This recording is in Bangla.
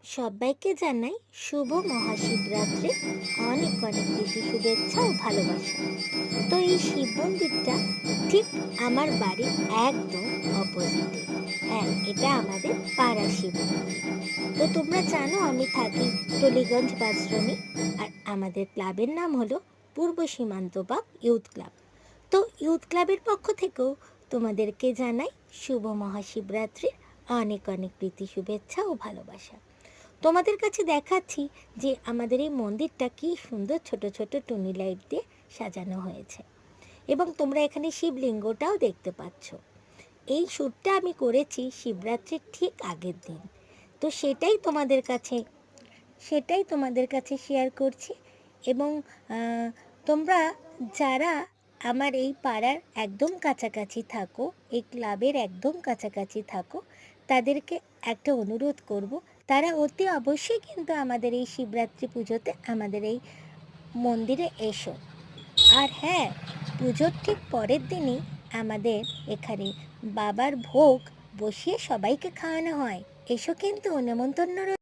সবাইকে জানাই শুভ মহাশিবরাত্রি। অনেক অনেক প্রীতি শুভেচ্ছা ও ভালোবাসা। তো এই শিব মন্দিরটা ঠিক আমার বাড়ির একদম অপোজিটে। হ্যাঁ, এটা আমাদের পাড়া শিব মন্দির। তো তোমরা জানো আমি থাকি টলিগঞ্জ বাসরণী, আর আমাদের ক্লাবের নাম হলো পূর্ব সীমান্ত বাগ ইউথ ক্লাব। তো ইউথ ক্লাবের পক্ষ থেকেও তোমাদেরকে জানাই শুভ মহাশিবরাত্রির অনেক অনেক প্রীতি শুভেচ্ছা ও ভালোবাসা। তোমাদের কাছে দেখাচ্ছি যে আমাদের এই মন্দিরটা কি সুন্দর ছোট ছোট টুনি লাইট দিয়ে সাজানো হয়েছে, এবং তোমরা এখানে শিবলিঙ্গটাও দেখতে পাচ্ছ। এই শ্যুটটা আমি করেছি শিবরাত্রির ঠিক আগের দিন। তো সেটাই তোমাদের কাছে শেয়ার করছি। এবং তোমরা যারা আমার এই পাড়ার একদম কাছাকাছি থাকো, এই ক্লাবের একদম কাছাকাছি থাকো, তাদেরকে একটা অনুরোধ করব, তারা অতি অবশ্যই কিন্তু আমাদের এই শিবরাত্রি পুজোতে আমাদের এই মন্দিরে এসো। আর হ্যাঁ, পুজোর ঠিক পরের দিনই আমাদের এখানে বাবার ভোগ বসিয়ে সবাইকে খাওয়ানো হয়। এসো কিন্তু, নেমন্তন্ন